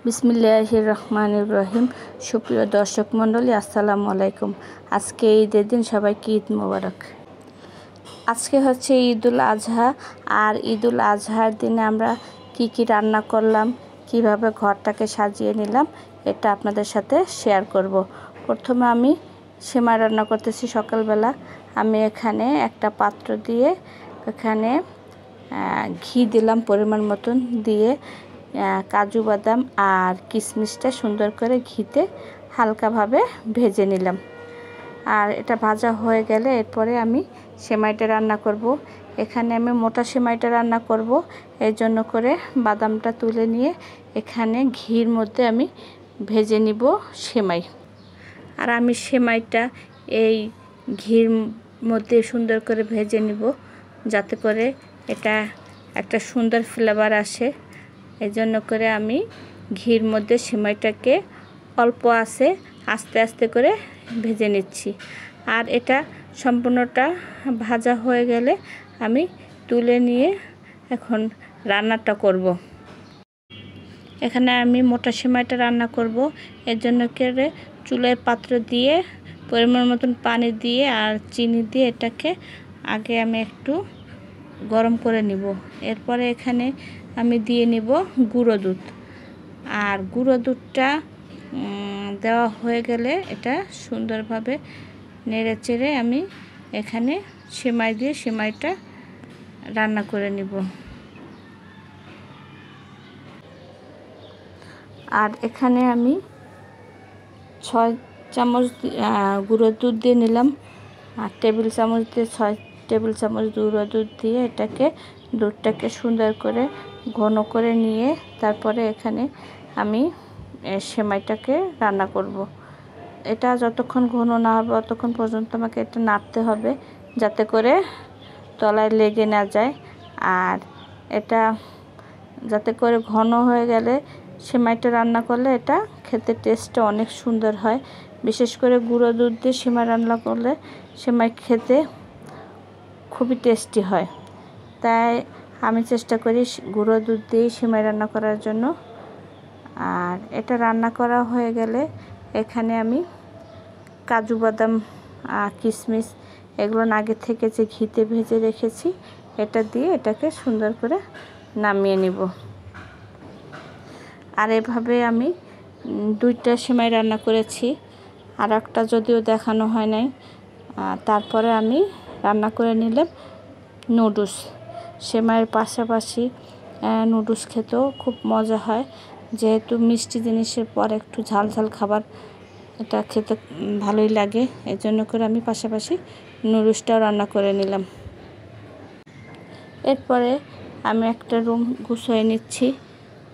বিসমিল্লাহির রহমানির রহিম। সুপ্রিয় দর্শক মণ্ডলী, আসসালামু আলাইকুম। আজকে ঈদের দিন, সবাইকে ঈদ মোবারক। আজকে হচ্ছে ঈদুল আজহা, আর ঈদুল আজহার দিনে আমরা কি রান্না করলাম, কিভাবে ঘরটাকে সাজিয়ে নিলাম, এটা আপনাদের সাথে শেয়ার করব। প্রথমে আমি সেমাই রান্না করতেছি সকালবেলা। আমি এখানে একটা পাত্র দিয়ে এখানে ঘি দিলাম পরিমাণ মতন, দিয়ে কাজু বাদাম আর কিশমিশটা সুন্দর করে ঘিতে হালকাভাবে ভেজে নিলাম। আর এটা ভাজা হয়ে গেলে এরপরে আমি সেমাইটা রান্না করব। এখানে আমি মোটা সেমাইটা রান্না করব, এই জন্য করে বাদামটা তুলে নিয়ে এখানে ঘির মধ্যে আমি ভেজে নিব সেমাই। আর আমি সেমাইটা এই ঘির মধ্যে সুন্দর করে ভেজে নিব, যাতে করে এটা একটা সুন্দর ফ্লেভার আসে। এই জন্য করে আমি ঘির মধ্যে সেমাইটাকে অল্প আঁচে আস্তে আস্তে করে ভেজে নিচ্ছি। আর এটা সম্পূর্ণটা ভাজা হয়ে গেলে আমি তুলে নিয়ে এখন রান্নাটা করব। এখানে আমি মোটা সেমাইটা রান্না করব, এর জন্য করে চুলায় পাত্র দিয়ে পরিমাণ মতন পানি দিয়ে আর চিনি দিয়ে এটাকে আগে আমি একটু গরম করে নিব। এরপরে এখানে আমি দিয়ে নিব গুঁড়ো দুধ। আর গুঁড়ো দুধটা দেওয়া হয়ে গেলে এটা সুন্দরভাবে নেড়ে চেড়ে আমি এখানে সেমাই দিয়ে সেমাইটা রান্না করে নিব। আর এখানে আমি 6 চামচ গুঁড়ো দুধ দিয়ে নিলাম, আর টেবিল চামচ দিয়ে 6 টেবিল চামচ গুঁড়ো দুধ দিয়ে এটাকে দুধটাকে সুন্দর করে ঘন করে নিয়ে তারপরে এখানে আমি সেমাইটাকে রান্না করব। এটা যতক্ষণ ঘন না হবে ততক্ষণ পর্যন্ত আমাকে এটা নাড়তে হবে, যাতে করে তলায় লেগে না যায়। আর এটা যাতে করে ঘন হয়ে গেলে সেমাইটা রান্না করলে এটা খেতে টেস্টটা অনেক সুন্দর হয়। বিশেষ করে গুঁড়ো দুধ দিয়ে সেমাই রান্না করলে সেমাই খেতে খুবই টেস্টি হয়। তাই আমি চেষ্টা করি গুঁড়ো দুধ দিয়ে সেমাই রান্না করার জন্য। আর এটা রান্না করা হয়ে গেলে এখানে আমি কাজু বাদাম কিশমিশ এগুলো আগে থেকে যে ঘিতে ভেজে রেখেছি এটা দিয়ে এটাকে সুন্দর করে নামিয়ে নিব। আর এভাবে আমি 2টা সেমাই রান্না করেছি, আর একটা যদিও দেখানো হয় নাই। তারপরে আমি রান্না করে নিলাম নুডলস। সেমাইয়ের পাশাপাশি নুডলস খেতেও খুব মজা হয়, যেহেতু মিষ্টি জিনিসের পর একটু ঝাল ঝাল খাবার এটা খেতে ভালোই লাগে। এই জন্য করে আমি পাশাপাশি নুডলসটাও রান্না করে নিলাম। এরপরে আমি একটা রুম গুছিয়ে নিচ্ছি।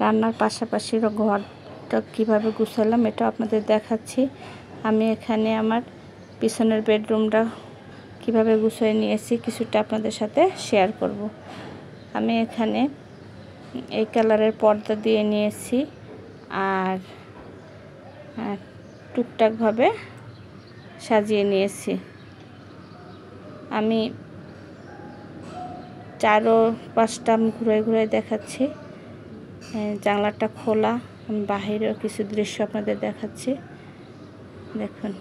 রান্নার পাশাপাশি ঘরটা কীভাবে গুছালাম এটা আপনাদের দেখাচ্ছি। আমি এখানে আমার পিছনের বেডরুমটা কিভাবে গুছিয়ে নিয়েছি কিছুটা আপনাদের সাথে শেয়ার করব। আমি এখানে এই কালারের পর্দা দিয়ে নিয়েছি, আর টুকটাকভাবে সাজিয়ে নিয়েছি। আমি 4-5টা ঘুরে ঘুরে দেখাচ্ছি। জানলাটা খোলা, আমি বাহিরেও কিছু দৃশ্য আপনাদের দেখাচ্ছি। দেখুন,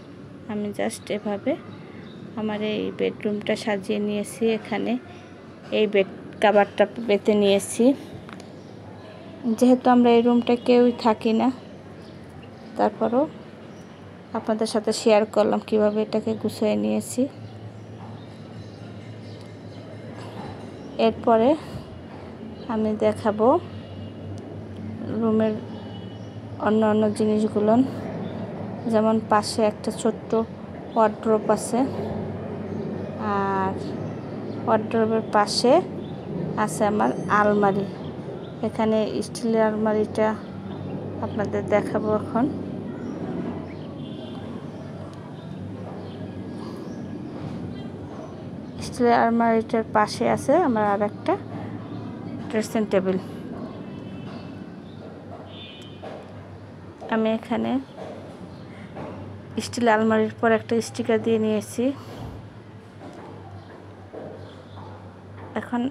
আমি জাস্ট এভাবে আমার এই বেডরুমটা সাজিয়ে নিয়েছি। এখানে এই বেড কভারটা পেতে নিয়েছি, যেহেতু আমরা এই রুমটা কেউই থাকি না, তারপরও আপনাদের সাথে শেয়ার করলাম কিভাবে এটাকে গুছিয়ে নিয়েছি। এরপরে আমি দেখাবো রুমের অন্য জিনিসগুলো, যেমন পাশে একটা ছোট্ট ওয়ার্ড্রোব আছে, আর ওয়ার্ড্রোবের পাশে আছে আমার আলমারি। এখানে স্টিলের আলমারিটা আপনাদের দেখাবো এখন। স্টিলের আলমারিটার পাশে আছে আমার আর একটা ড্রেসিং টেবিল। আমি এখানে স্টিল আলমারির পর একটা স্টিকার দিয়ে নিয়েছি। এখন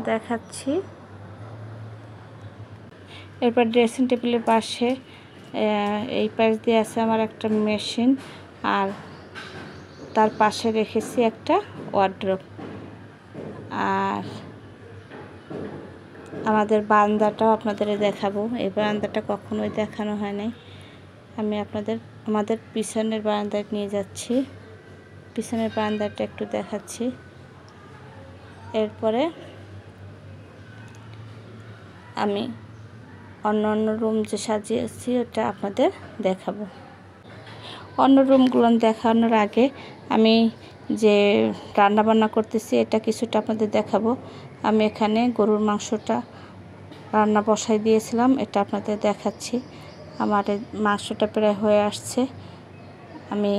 দেখাচ্ছি এরপর ড্রেসিং টেবিলের পাশে এই পাশ দিয়ে আছে আমার একটা মেশিন, আর তার পাশে রেখেছি একটা ওয়ার্ড্রোব। আর আমাদের বারান্দাটাও আপনাদের দেখাবো। এই বারান্দাটা কখনোই দেখানো হয় নাই। আমি আমাদের পিছনের বারান্দায় নিয়ে যাচ্ছি, পিছনের বারান্দাটা একটু দেখাচ্ছি। এরপরে আমি অন্য রুম যে সাজিয়েছি ওটা আপনাদের দেখাবো। অন্য রুমগুলো দেখানোর আগে আমি যে রান্না বান্না করতেছি এটা কিছুটা আপনাদের দেখাবো। আমি এখানে গরুর মাংসটা রান্না বসাই দিয়েছিলাম, এটা আপনাদের দেখাচ্ছি। আমার মাংসটা প্রায় হয়ে আসছে। আমি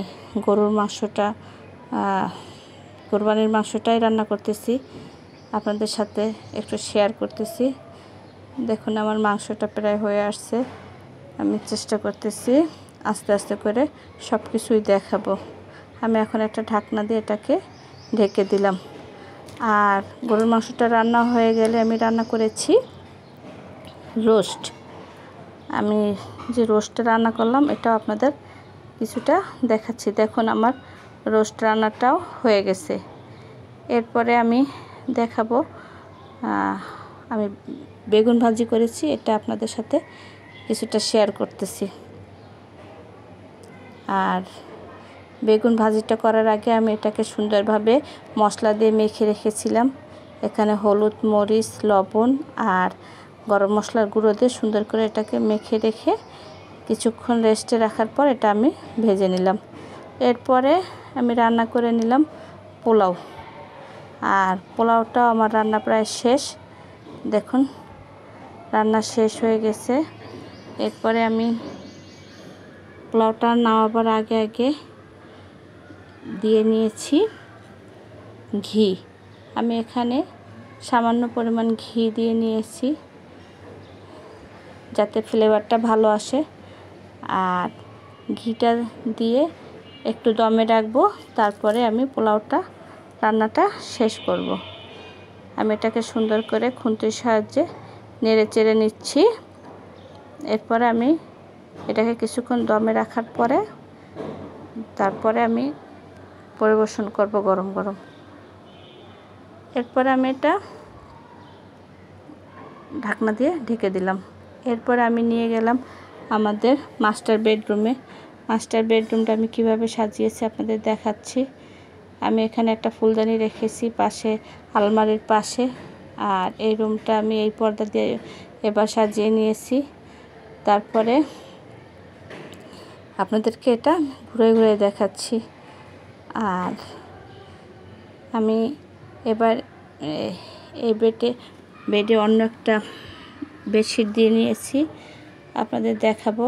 কোরবানির মাংসটাই রান্না করতেছি, আপনাদের সাথে একটু শেয়ার করতেছি। দেখুন আমার মাংসটা প্রায় হয়ে আসছে। আমি চেষ্টা করতেছি আস্তে আস্তে করে সব কিছুই দেখাবো। আমি এখন একটা ঢাকনা দিয়ে এটাকে ঢেকে দিলাম। আর গরুর মাংসটা রান্না হয়ে গেলে আমি রান্না করেছি রোস্ট। আমি যে রোস্টটা রান্না করলাম এটাও আপনাদের কিছুটা দেখাচ্ছি। দেখুন আমার রোস্ট রান্নাটাও হয়ে গেছে। এরপরে আমি দেখাবো আমি বেগুন ভাজি করেছি, এটা আপনাদের সাথে কিছুটা শেয়ার করতেছি। আর বেগুন ভাজিটা করার আগে আমি এটাকে সুন্দরভাবে মশলা দিয়ে মেখে রেখেছিলাম। এখানে হলুদ, মরিচ, লবণ আর গরম মশলার গুঁড়ো দিয়ে সুন্দর করে এটাকে মেখে রেখে কিছুক্ষণ রেস্টে রাখার পর এটা আমি ভেজে নিলাম। এরপরে আমি রান্না করে নিলাম পোলাও। আর পোলাওটাও আমার রান্না প্রায় শেষ। দেখুন রান্না শেষ হয়ে গেছে। এরপরে আমি পোলাওটা নামাবার আগে দিয়ে নিয়েছি ঘি। আমি এখানে সামান্য পরিমাণ ঘি দিয়ে নিয়েছি যাতে ফ্লেভারটা ভালো আসে। আর ঘিটা দিয়ে একটু দমে রাখবো, তারপরে আমি রান্নাটা শেষ করব। আমি এটাকে সুন্দর করে খুন্তির সাহায্যে নেড়ে চেড়ে নিচ্ছি। এরপরে আমি এটাকে কিছুক্ষণ দমে রাখার পরে তারপরে আমি পরিবেশন করব গরম গরম। এরপরে আমি এটা ঢাকনা দিয়ে ঢেকে দিলাম। এরপরে আমি নিয়ে গেলাম আমাদের মাস্টার বেডরুমে। মাস্টার বেডরুমটা আমি কিভাবে সাজিয়েছি আপনাদের দেখাচ্ছি। আমি এখানে একটা ফুলদানি রেখেছি পাশে, আলমারির পাশে। আর এই রুমটা আমি এই পর্দা দিয়ে এবার সাজিয়ে নিয়েছি। তারপরে আপনাদেরকে এটা ঘুরে ঘুরে দেখাচ্ছি। আর আমি এবার এই বেডে অন্য একটা বেডশিট দিয়ে নিয়েছি, আপনাদের দেখাবো।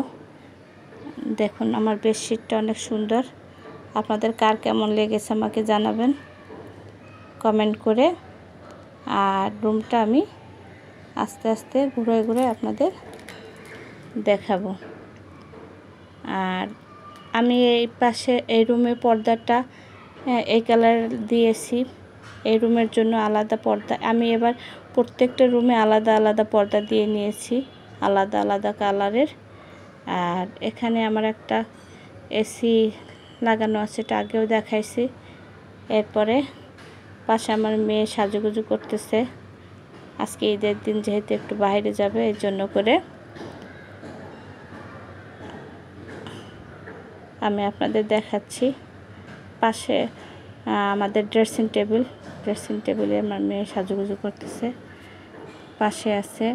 দেখুন আমার বেডশিটটা অনেক সুন্দর। আপনাদের কার কেমন লেগেছে আমাকে জানাবেন কমেন্ট করে। আর রুমটা আমি আস্তে আস্তে ঘুরে ঘুরে আপনাদের দেখাবো। আর আমি এই পাশে এই রুমের পর্দাটা এই কালার দিয়েছি। এই রুমের জন্য আলাদা পর্দা। আমি এবার প্রত্যেকটা রুমে আলাদা আলাদা পর্দা দিয়ে নিয়েছি, আলাদা আলাদা কালারের। আর এখানে আমার একটা এসি লাগানো আছে, এটা আগেও দেখাইছি। এরপরে পাশে আমার মেয়ে সাজুগুজু করতেছে। আজকে ঈদের দিন যেহেতু একটু বাইরে যাবে এই জন্য করে আমি আপনাদের দেখাচ্ছি। পাশে আমাদের ড্রেসিং টেবিলে আমার মেয়ে সাজুগুজু করতেছে। পাশে আছে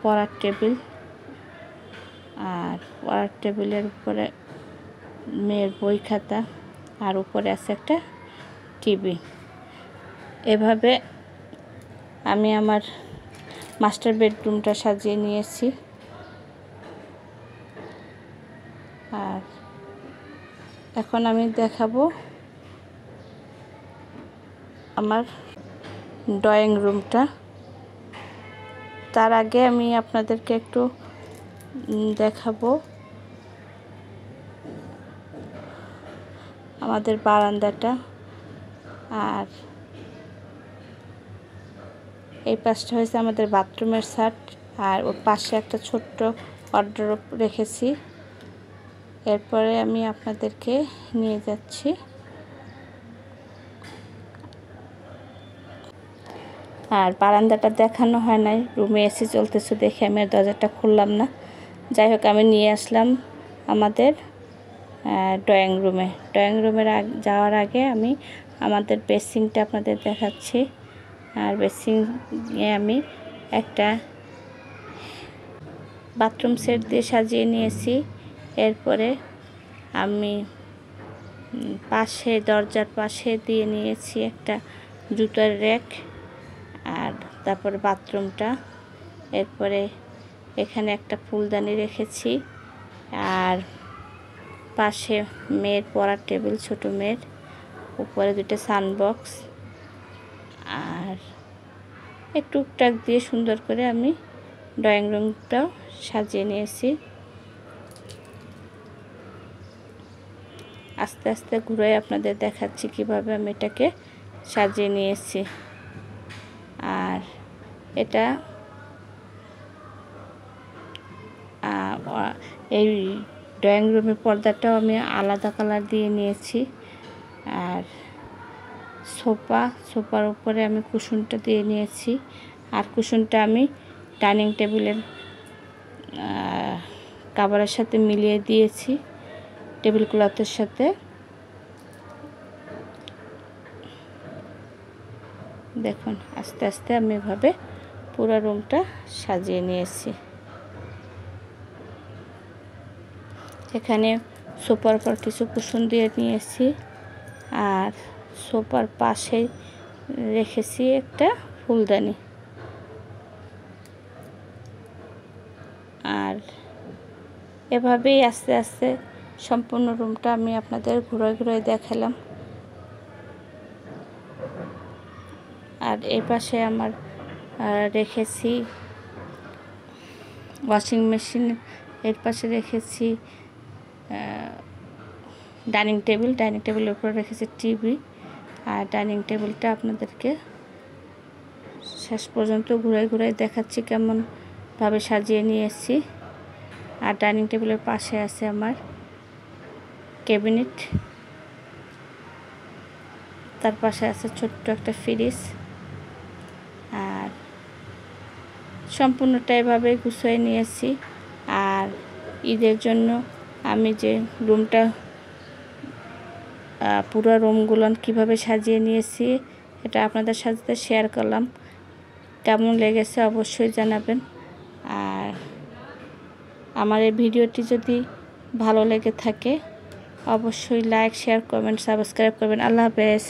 পড়ার টেবিল, আর পড়ার টেবিলের উপরে মেয়ের বই খাতা, আর উপরে আছে একটা টিভি। এভাবে আমি আমার মাস্টার বেডরুমটা সাজিয়ে নিয়েছি। আর এখন আমি দেখাবো আমার ড্রয়িং রুমটা। তার আগে আমি আপনাদেরকে একটু দেখাবো আমাদের বারান্দাটা। আর এই পাশটা হয়েছে আমাদের বাথরুমের ছাদ। আর ওর পাশে একটা ছোট্ট ওয়ারড্রপ রেখেছি। এরপরে আমি আপনাদেরকে নিয়ে যাচ্ছি আর বারান্দাটা দেখানো হয় নাই, রুমে এসি চলতেছে দেখে আমি আর দরজাটা খুললাম না। যাই হোক, আমি নিয়ে আসলাম আমাদের ড্রয়িং রুমে যাওয়ার আগে আমি আমাদের বেসিংটা আপনাদের দেখাচ্ছি। আর বেসিংয়ে আমি একটা বাথরুম সেট দিয়ে সাজিয়ে নিয়েছি। এরপরে আমি দরজার পাশে দিয়ে নিয়েছি একটা জুতার র্যাক, আর তারপরে বাথরুমটা। এরপরে এখানে একটা ফুলদানি রেখেছি, আর পাশে মেয়ের পড়ার টেবিল, ছোট মেয়ের, উপরে দুটো সানবক্স, আর একটু টুকটাক দিয়ে সুন্দর করে আমি ড্রয়িং রুমটাও সাজিয়ে নিয়েছি। আস্তে আস্তে ঘুরে আপনাদের দেখাচ্ছি কিভাবে আমি এটাকে সাজিয়ে নিয়েছি। আর এটা এই ড্রয়িং রুমের পর্দাটাও আমি আলাদা কালার দিয়ে নিয়েছি। আর সোফার উপরে আমি কুশনটা দিয়ে নিয়েছি, আর কুশনটা আমি ডাইনিং টেবিলের কাভারের সাথে মিলিয়ে দিয়েছি, টেবিল ক্লথের সাথে। দেখুন, আস্তে আস্তে আমি এভাবে পুরো রুমটা সাজিয়ে নিয়েছি। এখানে সোফার পর কিছু কুশন দিয়ে নিয়েছি, আর সোফার পাশে রেখেছি একটা ফুলদানি। আর এভাবেই আস্তে আস্তে সম্পূর্ণ রুমটা আমি আপনাদের ঘুরে দেখালাম। আর এই পাশে আমার রেখেছি ওয়াশিং মেশিন, এর পাশে রেখেছি ডাইনিং টেবিলের উপরে রেখেছি টিভি। আর ডাইনিং টেবিলটা আপনাদেরকে শেষ পর্যন্ত ঘুরে দেখাচ্ছি কেমনভাবে সাজিয়ে নিয়েছি। আর ডাইনিং টেবিলের পাশে আছে আমার ক্যাবিনেট, তার পাশে আছে ছোট্ট একটা ফ্রিজ। আর সম্পূর্ণটা এভাবে গুছিয়ে নিয়েছি। আর ঈদের জন্য আমি যে রুমটা পুরো রুমগুলো কিভাবে সাজিয়ে নিয়েছি এটা আপনাদের সাথে শেয়ার করলাম। কেমন লেগেছে অবশ্যই জানাবেন। আর আমার এই ভিডিওটি যদি ভালো লেগে থাকে অবশ্যই লাইক, শেয়ার, কমেন্ট, সাবস্ক্রাইব করবেন। আল্লাহ হাফেজ।